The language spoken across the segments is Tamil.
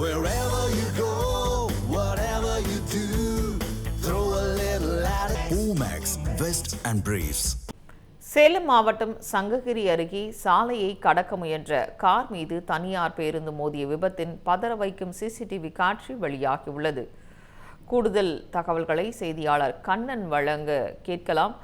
Wherever you go, whatever you do, throw a little at it. Omax, Vest and Briefs. Salem மாவட்டம் சங்ககிரி அருகே சாலையை கடக்க முயன்ற கார் மீது தனியார் பேருந்து மோதிய விபத்தின் பதற வைக்கும் சிசிடிவி காட்சி வெளியாகியுள்ளது. கூடுதல் தகவல்களை செய்தியாளர் கண்ணன் வழங்க கேட்கலாம்.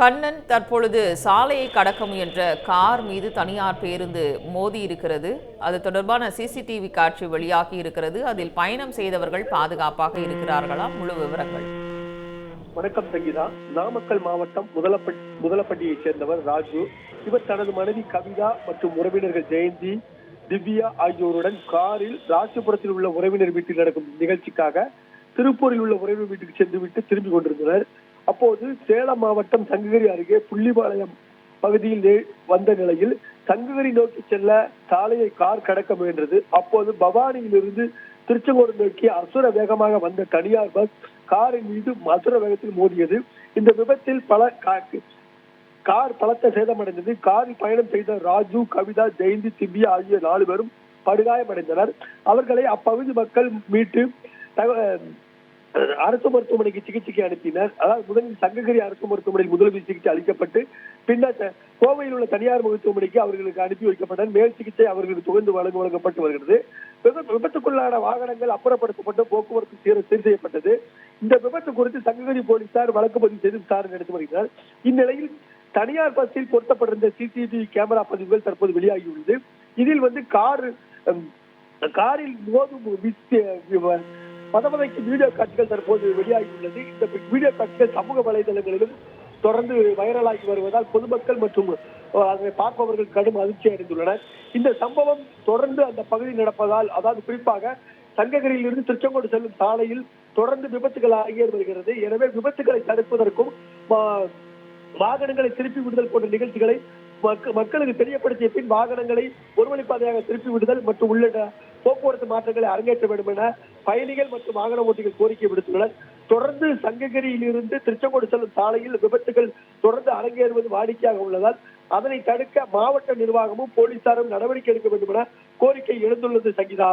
கண்ணன், தற்பொழுது சாலையை கடக்க முயன்ற கார் மீது தனியார் பேருந்து மோதி இருக்கிறது. அது தொடர்பான சிசிடிவி காட்சி வெளியாகி இருக்கிறது. அதில் பயணம் செய்தவர்கள் பாதுகாப்பாக இருக்கிறார்களா? முழு விவரங்கள். வணக்கம் சங்கீதா. நாமக்கல் மாவட்டம் முதலப்பட்டியைச் சேர்ந்தவர் ராஜு. இவர் தனது மனைவி கவிதா மற்றும் உறவினர்கள் ஜெயந்தி, திவ்யா ஆகியோருடன் காரில் ராசிபுரத்தில் உள்ள உறவினர் வீட்டில் நடக்கும் நிகழ்ச்சிக்காக திருப்பூரில் உள்ள உறவினர் வீட்டுக்கு சென்றுவிட்டு திரும்பிக் கொண்டிருந்தனர். அப்போது சேலம் மாவட்டம் சங்ககிரி அருகே புள்ளிபாளையம் பகுதியில் வந்த நிலையில் சங்ககிரி நோக்கி செல்ல சாலையை கார் கடக்க முயன்றது. அப்போது பவானியிலிருந்து திருச்செங்கோடு நோக்கி அசுர வேகமாக வந்த தனியார் பஸ் காரின் மீது அசுர வேகத்தில் மோதியது. இந்த விபத்தில் கார் பலத்த சேதமடைந்தது. காரில் பயணம் செய்த ராஜு, கவிதா, ஜெயந்தி, திவ்யா ஆகிய 4 பேரும் படுகாயமடைந்தனர். அவர்களை அப்பகுதி மக்கள் மீட்டு அரசு மருத்துவமனைக்கு சிகிச்சைக்கு அனுப்பினர். அதாவது முதலில் சங்ககிரி அரசு மருத்துவமனையில் முதலுதவி சிகிச்சை அளிக்கப்பட்டு பின்னர் கோவையில் உள்ள தனியார் மருத்துவமனைக்கு அவர்களுக்கு அனுப்பி வைக்கப்பட்ட மேல் சிகிச்சை அவர்களுக்கு தொடர்ந்து வழங்கப்பட்டு வருகிறது. விபத்துக்குள்ளான வாகனங்கள் அப்புறப்படுத்தப்பட்டு போக்குவரத்து சீர் செய்யப்பட்டது. இந்த விபத்து குறித்து சங்ககிரி போலீசார் வழக்கு பதிவு செய்து விசாரணை நடத்தி வருகிறார். இந்நிலையில் தனியார் பஸ்ஸில் பொருத்தப்பட்டிருந்த சிசிடிவி கேமரா பதிவுகள் தற்போது வெளியாகியுள்ளது. இதில் காரில் மோதும் பதவதைக்கு வீடியோ காட்சிகள் தற்போது வெளியாகியுள்ளது. இந்த வீடியோ காட்சிகள் சமூக வலைதளங்களிலும் தொடர்ந்து வைரலாகி வருவதால் பொதுமக்கள் மற்றும் அதனை பார்ப்பவர்கள் கடும் அதிர்ச்சி அடைந்துள்ளனர். இந்த சம்பவம் தொடர்ந்து அந்த பகுதியில் நடப்பதால், அதாவது குறிப்பாக சங்ககிரியில் இருந்து திருச்செங்கோடு செல்லும் சாலையில் தொடர்ந்து விபத்துகள் ஆகியே வருகிறது. எனவே விபத்துகளை தடுப்பதற்கும் வாகனங்களை திருப்பி விடுதல் போன்ற நிகழ்ச்சிகளை மக்களுக்கு தெரியப்படுத்திய பின் வாகனங்களை ஒருவழிப்பாதையாக திருப்பி விடுதல் மற்றும் உள்ளிட்ட போக்குவரத்து மாற்றங்களை அரங்கேற்ற வேண்டும் என பயணிகள் மற்றும் வாகன ஓட்டிகள் கோரிக்கை விடுத்துள்ளனர். தொடர்ந்து சங்ககிரியில் இருந்து திருச்செங்கோடு செல்லும் சாலையில் விபத்துகள் தொடர்ந்து அரங்கேறுவது வாடிக்கையாக உள்ளதால் அதனை தடுக்க மாவட்ட நிர்வாகமும் போலீசாரும் நடவடிக்கை எடுக்க வேண்டும் என கோரிக்கை எழுந்துள்ளது. சங்கீதா,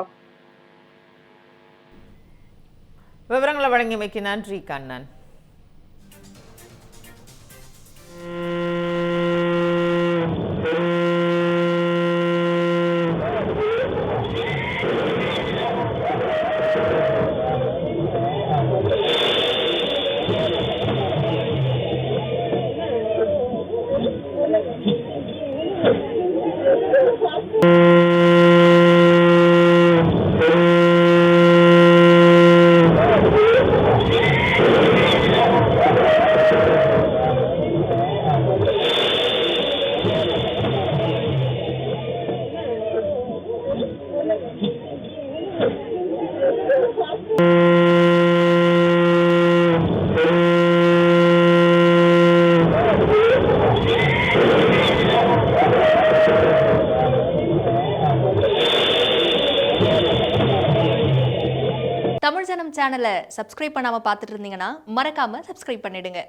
விவரங்களை வழங்கியமைக்கு நன்றி கண்ணன். தமிழ் ஜனம் சேனலை சப்ஸ்கிரைப் பண்ணாம பார்த்துட்டு இருந்தீங்கன்னா மறக்காம சப்ஸ்கிரைப் பண்ணிடுங்க.